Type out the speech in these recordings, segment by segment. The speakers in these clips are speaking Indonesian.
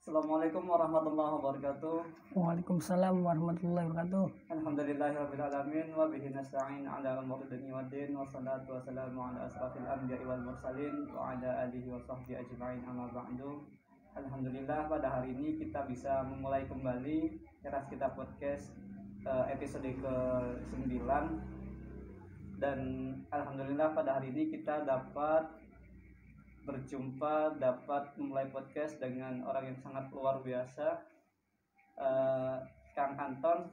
Assalamualaikum warahmatullahi wabarakatuh. Waalaikumsalam warahmatullahi wabarakatuh. Alhamdulillahirabbil alamin wa bihi nasta'in 'ala umuri dunya waddin wassalatu wassalamu 'ala asrafil anbiya'i wal mursalin wa 'ala alihi wa sahbihi ajma'in amma ba'du. Alhamdulillah pada hari ini kita bisa memulai kembali Teras Kita Podcast episode ke-9 dan alhamdulillah pada hari ini kita dapat berjumpa, dapat memulai podcast dengan orang yang sangat luar biasa, Kang Anton.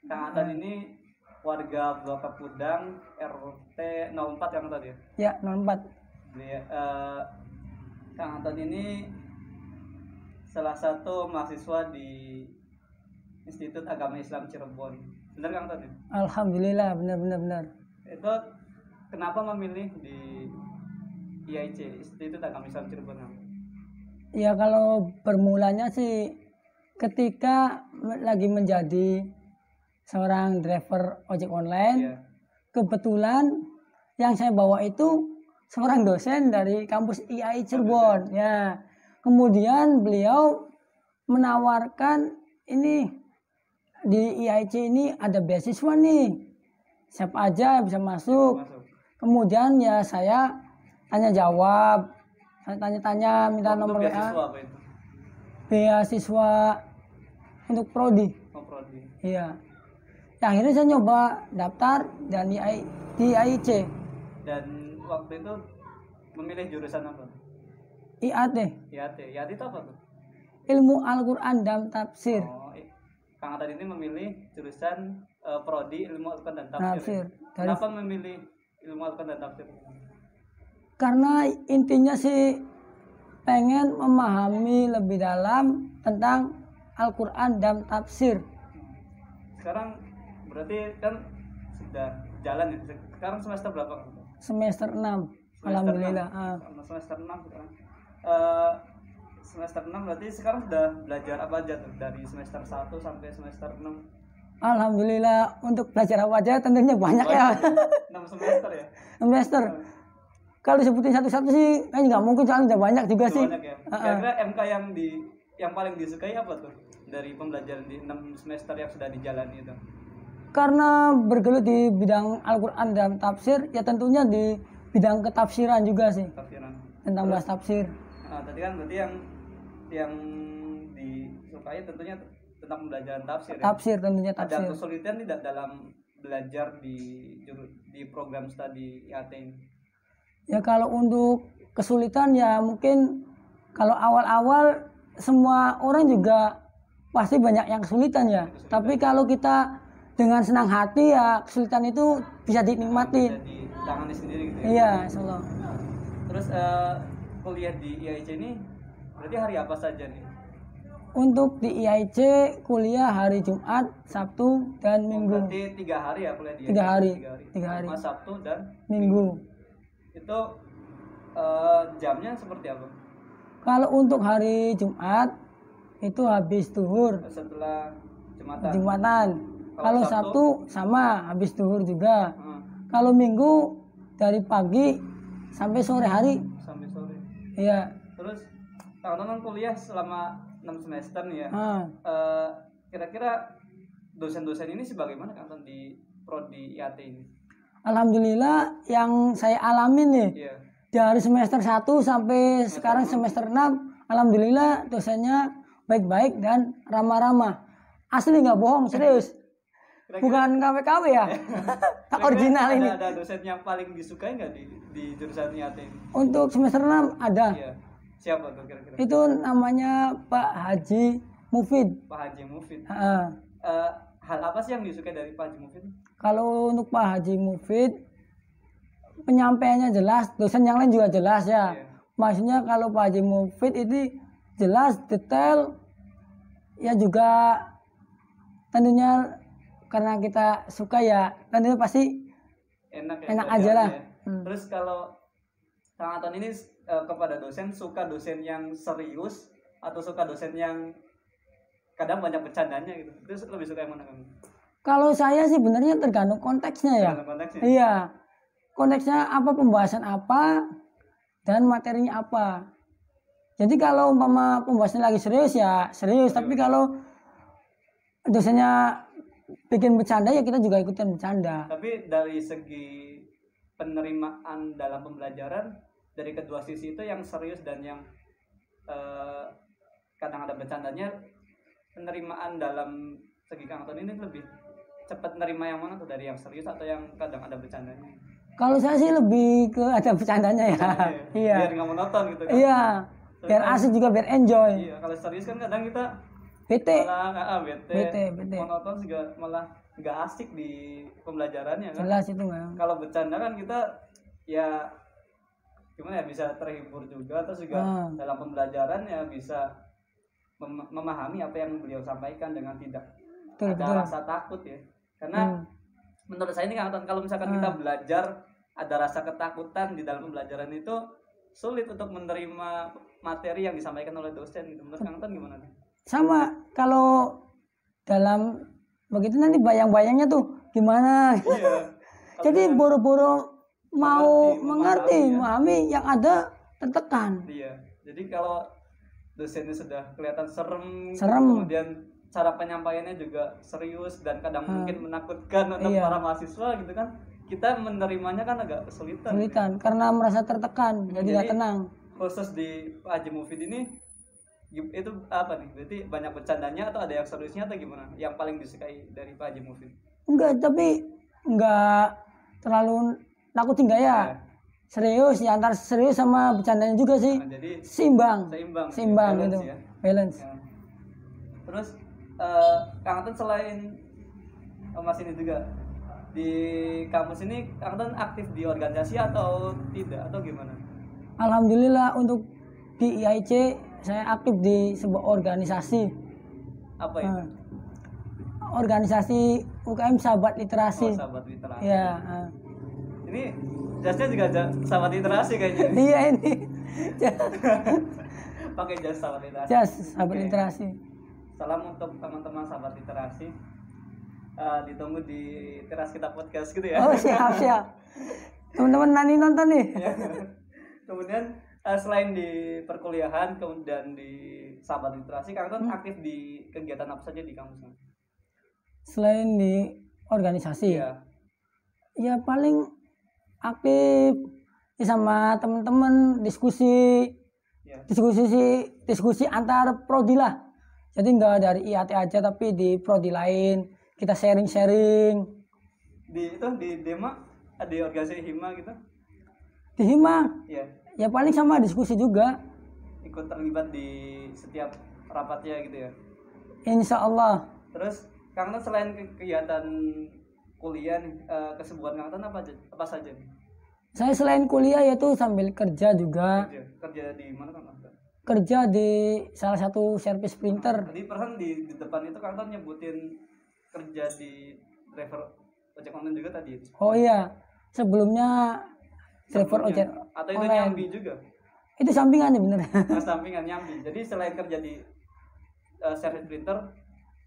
Kang Anton ini warga Blok Kepudang RT 04 yang tadi ya? Ya, 04. Kang Anton ini salah satu mahasiswa di Institut Agama Islam Cirebon. Benar Kang Anton? Alhamdulillah, benar. Itu kenapa memilih di IAIC, Institut Agama Islam Cirebon? Ya, kalau bermulanya sih ketika lagi menjadi seorang driver ojek online, Iya. kebetulan yang saya bawa itu seorang dosen dari kampus IAI Cirebon. Ya, kemudian beliau menawarkan ini di IAIC ini ada beasiswa nih, siapa aja bisa masuk. Kemudian ya saya tanya jawab, saya tanya-tanya, minta nomor WA. Beasiswa apa itu? Beasiswa untuk prodi. Oh, prodi. Iya. Ya, akhirnya saya nyoba daftar dan di IAIC. Dan waktu itu memilih jurusan apa? IAT, IAT. IAT itu apa tuh? Ilmu Al-Quran dan Tafsir. Oh, Kang Atan ini memilih jurusan prodi Ilmu Al-Quran dan Tafsir. Tafsir. Kenapa memilih Ilmu Al-Quran dan Tafsir? Karena intinya sih pengen memahami lebih dalam tentang Al-Quran dan Tafsir. Sekarang berarti kan sudah jalan ya. Sekarang semester berapa? Semester 6. Alhamdulillah. 6. Semester 6 sekarang. Semester 6 berarti sekarang sudah belajar apa aja tuh dari semester 1 sampai semester 6? Alhamdulillah, untuk belajar apa aja tentunya banyak ya. 6 semester ya? Semester. Kalau disebutin satu-satu sih kan nggak mungkin, soalnya udah banyak juga sih. Banyak ya. Kira-kira MK yang paling disukai apa tuh dari pembelajaran di 6 semester yang sudah dijalani itu? Karena bergelut di bidang Al-Quran dan Tafsir, ya tentunya di bidang ketafsiran juga sih. Tafsiran. Tentang bahas tafsir. Tadi kan berarti yang disukai tentunya tentang pembelajaran tafsir ya? Tafsir tentunya tafsir. Ada kesulitan tidak dalam belajar di program studi IAT ini? Ya, kalau untuk kesulitan ya mungkin kalau awal-awal semua orang juga pasti banyak yang kesulitan ya. Tapi kalau kita dengan senang hati ya kesulitan itu bisa dinikmati. Bisa ditangani sendiri gitu ya? Iya, insyaallah. Terus kuliah di IAIC ini berarti hari apa saja nih? Untuk di IAIC kuliah hari Jumat, Sabtu, dan Minggu. Berarti 3 hari ya kuliah di IAIC? 3 hari. Jumat, Sabtu, dan Minggu. Itu jamnya seperti apa? Kalau untuk hari Jumat itu habis zuhur, Setelah Jumatan. Kalau Sabtu sama habis zuhur juga. Kalau Minggu dari pagi sampai sore hari. Sampai sore. Iya. Terus tahun-tahun kuliah selama 6 semester nih ya. Kira-kira dosen-dosen ini sebagaimana kan di prodi IAT ini? Alhamdulillah yang saya alami nih. Iya. Dari semester 1 sampai sekarang semester 6, alhamdulillah dosennya baik-baik dan ramah-ramah. Asli nggak bohong, serius. Bukan KW-KW ya. Tak original ini. Ada dosen yang paling disukai nggak di jurusan IAT ini? Untuk semester 6 ada. Iya. Siapa tuh kira-kira? Itu namanya Pak Haji Mufid. Pak Haji Mufid. Hal apa sih yang disukai dari Pak Haji Mufid? Kalau untuk Pak Haji Mufid, penyampaiannya jelas, dosen yang lain juga jelas ya. Yeah. Maksudnya kalau Pak Haji Mufid ini jelas, detail, ya juga tentunya karena kita suka ya, tentunya pasti enak aja lah. Ya. Terus kalau Kang Anton ini kepada dosen, suka dosen yang serius atau suka dosen yang kadang banyak bercandanya gitu? Itu lebih suka yang mana kamu? Kalau saya sih benernya tergantung konteksnya ya. Tergantung konteksnya? Iya. Konteksnya apa, pembahasan apa, dan materinya apa. Jadi kalau umpama pembahasannya lagi serius ya serius, tapi kalau dosennya bikin bercanda ya kita juga ikutan bercanda. Tapi dari segi penerimaan dalam pembelajaran dari kedua sisi itu, yang serius dan yang kadang ada bercandanya, penerimaan dalam segi Kang Anton ini lebih cepat nerima yang mana tuh, dari yang serius atau yang kadang ada bercandanya? Kalau saya sih lebih ke ada bercandanya ya. Iya. Biar nggak monoton gitu kan. Iya. Biar asik juga, biar enjoy. Iya, kalau serius kan kadang kita Bete. malah bete. Bete. Monoton juga malah nggak asik di pembelajarannya kan. Jelas itu Bang. Kalau bercanda kan kita ya gimana ya, bisa terhibur juga, terus juga dalam pembelajaran ya bisa memahami apa yang beliau sampaikan dengan tidak ada rasa takut ya. Karena menurut saya ini Kang Anton, kalau misalkan kita belajar ada rasa ketakutan di dalam pembelajaran itu sulit untuk menerima materi yang disampaikan oleh dosen gitu. Menurut Kang Anton gimana? Sama, kalau dalam begitu nanti bayang-bayangnya tuh gimana. Iya. Jadi boro-boro mau memahami, memahami yang ada tertekan. Iya. Jadi kalau dosennya sudah kelihatan serem. Kemudian cara penyampaiannya juga serius dan kadang mungkin menakutkan untuk para mahasiswa gitu kan, kita menerimanya kan agak kesulitan. Karena merasa tertekan, jadi nggak tenang. Khusus di Pak Haji Mufid ini itu apa nih? Berarti banyak bercandanya atau ada yang seriusnya atau gimana? Yang paling disukai dari Pak Haji Mufid? Enggak, tapi enggak terlalu nakutin enggak ya. Serius ya, antara serius sama bercandanya juga sih. Nah, jadi seimbang balance, gitu. Ya. Balance. Ya. Terus Kang Anton selain Mas ini juga di kampus ini, Kang Anton aktif di organisasi atau tidak, atau gimana? Alhamdulillah untuk di IAIC saya aktif di sebuah organisasi. Apa itu? Organisasi UKM Sahabat Literasi. Sahabat Literasi. Ya. Ini jasnya juga Sahabat Literasi kayaknya. Iya ini. Pakai jas Sahabat Literasi. Jas Sahabat Literasi. Salam untuk teman-teman Sahabat Literasi. Ditunggu di teras kita podcast gitu ya. Oh siap. Teman-teman Nani nonton nih. Kemudian selain di perkuliahan kemudian di Sahabat Literasi, Kang Anton aktif di kegiatan apa saja di kampusnya? Selain di organisasi, ya paling aktif sama teman-teman diskusi antar prodi lah. Jadi nggak dari IAT aja, tapi di prodi lain kita sharing. Di Dema ada organisasi Hima gitu? Di Hima? Iya. Ya paling sama diskusi juga. Ikut terlibat di setiap rapatnya gitu ya? Insya Allah. Terus Kang Anton selain kegiatan kuliah nih, kesibukan Kang Anton apa saja nih? Saya selain kuliah yaitu sambil kerja juga. Kerja di mana Kang Anton? Kerja di salah satu servis printer. Tadi persen di depan itu Kang Anton nyebutin kerja di driver ojek online juga tadi. Oh iya, sebelumnya driver ojek atau itu online. Nyambi juga? Itu sampingannya bener. Sampingan nyambi. Jadi selain kerja di servis printer,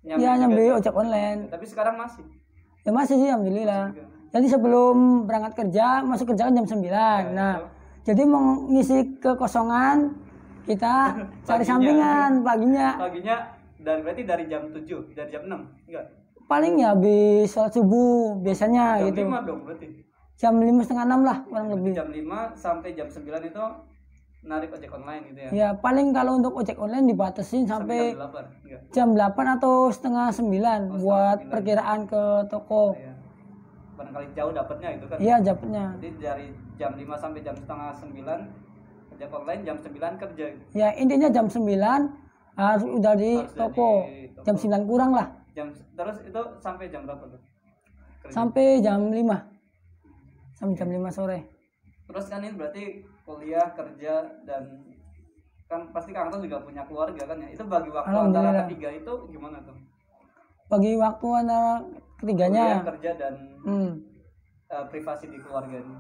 nyambi ojek online. Tapi sekarang masih? Ya masih sih, alhamdulillah. Jadi sebelum berangkat kerja, masuk kerja kan jam 9. Nah, jadi mau ngisi kekosongan, kita cari sampingan paginya. Dan berarti dari jam 7, dari jam 6? Enggak? Paling ya habis sholat subuh biasanya jam gitu. Jam 5 dong berarti? Jam 5:30 lah kurang lebih. Jam 5 sampai jam 9 itu narik ojek online gitu ya? Ya paling kalau untuk ojek online dibatasin sampai jam 8 atau setengah 9 buat perkiraan ke toko. Ya. Barangkali jauh dapatnya itu kan? Iya dapatnya. Jadi dari jam 5 sampai jam setengah 9 ojek online, jam 9 kerja. Ya intinya jam 9 harus udah di toko. Jam 9 kurang lah. Terus itu sampai jam berapa tuh? Kerja? Sampai jam 5. Sampai jam 5 sore. Terus kan ini berarti kuliah, kerja, dan kan pasti Kang Anton juga punya keluarga kan ya? Itu bagi waktu antara ketiga itu gimana tuh? Bagi waktu antara ketiganya? Kuliah, kerja, dan privasi di keluarga ini.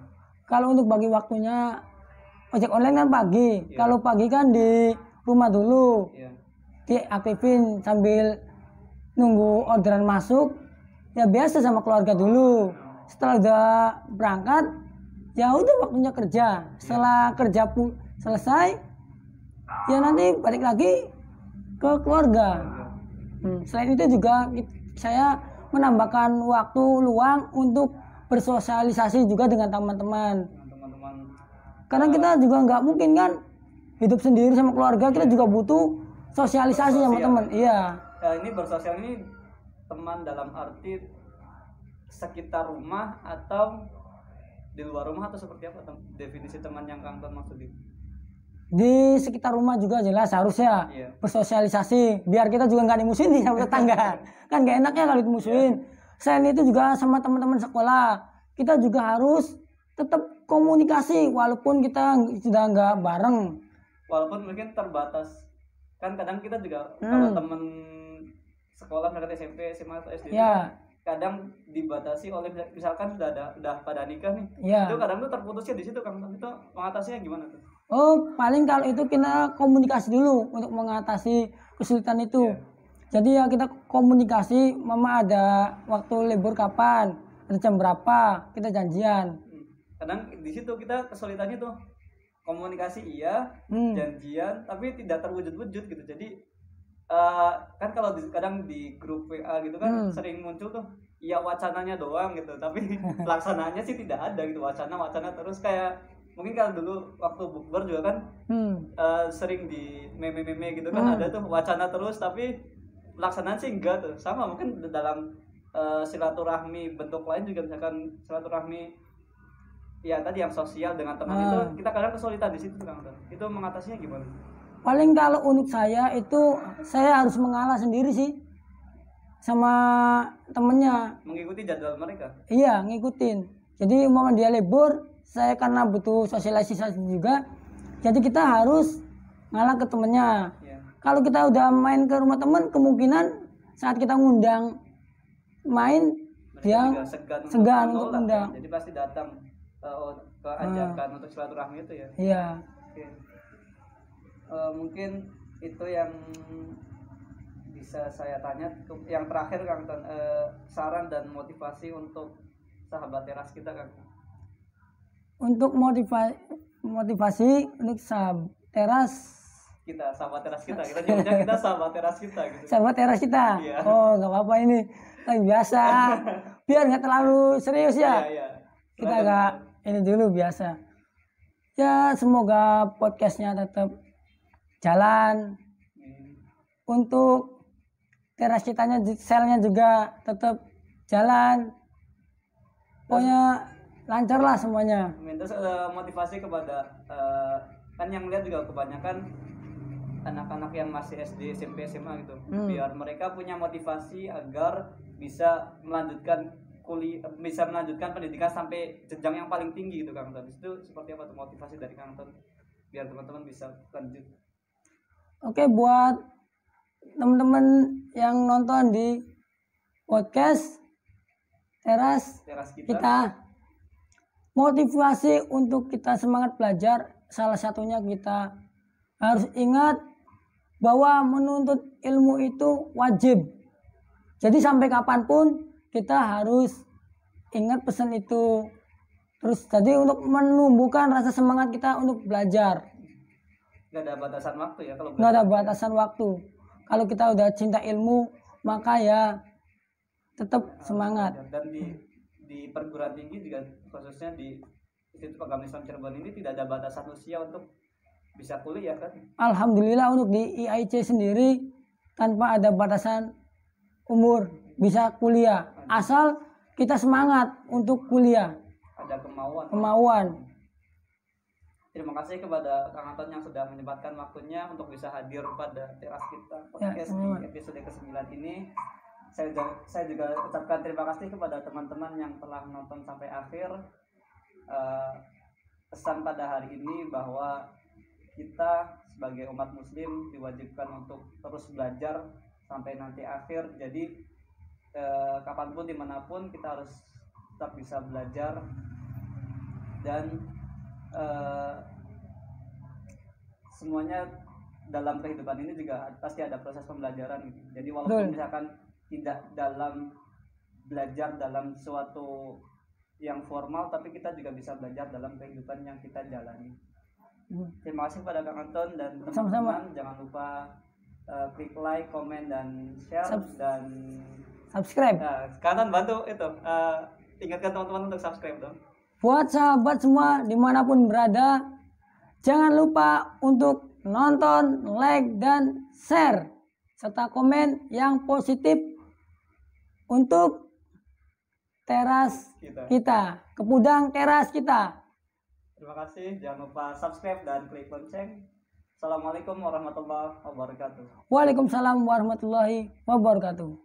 Kalau untuk bagi waktunya, ojek online kan pagi. Yeah. Kalau pagi kan di rumah dulu. Yeah. Diaktifin sambil nunggu orderan masuk. Ya biasa sama keluarga dulu. Setelah udah berangkat, ya udah waktunya kerja. Setelah kerja pun selesai, ya nanti balik lagi ke keluarga. Selain itu juga saya menambahkan waktu luang untuk bersosialisasi juga dengan teman-teman. Karena kita juga nggak mungkin kan hidup sendiri sama keluarga, kita juga butuh sosialisasi sama teman. Iya. Ini bersosial ini teman dalam arti sekitar rumah atau di luar rumah atau seperti apa definisi teman yang Kang Ton maksud itu? Di sekitar rumah juga jelas harusnya bersosialisasi biar kita juga nggak dimusuhin sama tetangga. Kan nggak enaknya kalau dimusuhin. Selain itu juga sama teman-teman sekolah kita juga harus tetap komunikasi walaupun kita sudah nggak bareng. Walaupun mungkin terbatas. Kan kadang kita juga kalau teman sekolah misalkan SMP, SMA atau SD kadang dibatasi oleh misalkan udah pada nikah nih. Itu kadang tuh terputusnya di situ Kang. Itu mengatasinya gimana tuh? Oh, paling kalau itu kita komunikasi dulu untuk mengatasi kesulitan itu. Jadi ya kita komunikasi, mama ada waktu libur kapan, ada jam berapa, kita janjian. Kadang di situ kita kesulitannya tuh komunikasi janjian, tapi tidak terwujud-wujud gitu. Jadi kan kalau kadang di grup WA gitu kan sering muncul tuh ya wacananya doang gitu, tapi pelaksanaannya sih tidak ada gitu, wacana terus kayak mungkin kalau dulu waktu bukber juga kan sering di meme gitu kan ada tuh wacana terus tapi pelaksanaan sih enggak tuh. Sama mungkin dalam silaturahmi bentuk lain juga misalkan silaturahmi ya tadi yang sosial dengan teman itu kita kadang kesulitan di situ Kang. Itu mengatasinya gimana? Paling kalau untuk saya itu saya harus mengalah sendiri sih sama temennya. Mengikuti jadwal mereka? Iya, ngikutin. Jadi umpama dia libur, saya karena butuh sosialisasi juga, jadi kita harus ngalah ke temennya. Kalau kita udah main ke rumah teman, kemungkinan saat kita ngundang main mereka dia segan untuk undang. Jadi pasti datang ke ajakan untuk silaturahmi itu ya. Iya. Mungkin itu yang bisa saya tanya. Yang terakhir Kang Ton, saran dan motivasi untuk sahabat teras kita Kang. Untuk motivasi untuk sahabat teras kita nyebutnya kita sahabat teras kita gitu. Sahabat teras kita. Oh, nggak apa-apa ini lagi biasa. Biar nggak terlalu serius ya. Kita nggak ini dulu biasa. Ya semoga podcastnya tetap jalan. Untuk teras kitanya selnya juga tetap jalan. Pokoknya lancar lah semuanya. Terus motivasi kepada kan yang lihat juga kebanyakan anak-anak yang masih SD, SMP, SMA gitu. Biar mereka punya motivasi agar bisa melanjutkan bisa melanjutkan pendidikan sampai jenjang yang paling tinggi gitu Kang Ton. Itu seperti apa tuh motivasi dari Kang Ton biar teman-teman bisa lanjut? Oke, buat teman-teman yang nonton di podcast teras kita, motivasi untuk kita semangat belajar salah satunya kita harus ingat bahwa menuntut ilmu itu wajib. Jadi sampai kapanpun kita harus ingat pesan itu. Terus jadi untuk menumbuhkan rasa semangat kita untuk belajar. Gak ada batasan waktu ya kalau nggak ada batasan waktu. Kalau kita udah cinta ilmu maka ya tetap semangat. Dan di perguruan tinggi juga khususnya di Institut Agama Islam Cirebon ini tidak ada batasan usia untuk bisa kuliah kan? Alhamdulillah untuk di IAIC sendiri tanpa ada batasan umur bisa kuliah asal kita semangat untuk kuliah. Ada kemauan. Terima kasih kepada Kang Anton yang sudah menyempatkan waktunya untuk bisa hadir pada teras kita podcast di episode ke-9 ini. Saya juga ucapkan terima kasih kepada teman-teman yang telah menonton sampai akhir. Pesan pada hari ini bahwa kita sebagai umat muslim diwajibkan untuk terus belajar sampai nanti akhir. Jadi kapanpun dimanapun kita harus tetap bisa belajar dan semuanya dalam kehidupan ini juga pasti ada proses pembelajaran. Jadi walaupun misalkan tidak dalam belajar dalam suatu yang formal, tapi kita juga bisa belajar dalam kehidupan yang kita jalani. Terima kasih pada Kang Anton dan Sama-sama. teman-teman. Jangan lupa klik like, komen, dan share dan Subscribe. ya, Kang Anton bantu itu ingatkan teman-teman untuk subscribe dong. Buat sahabat semua dimanapun berada, jangan lupa untuk nonton, like, dan share serta komen yang positif untuk teras kita, Kepudang teras kita. Terima kasih. Jangan lupa subscribe dan klik lonceng. Assalamualaikum warahmatullahi wabarakatuh. Waalaikumsalam warahmatullahi wabarakatuh.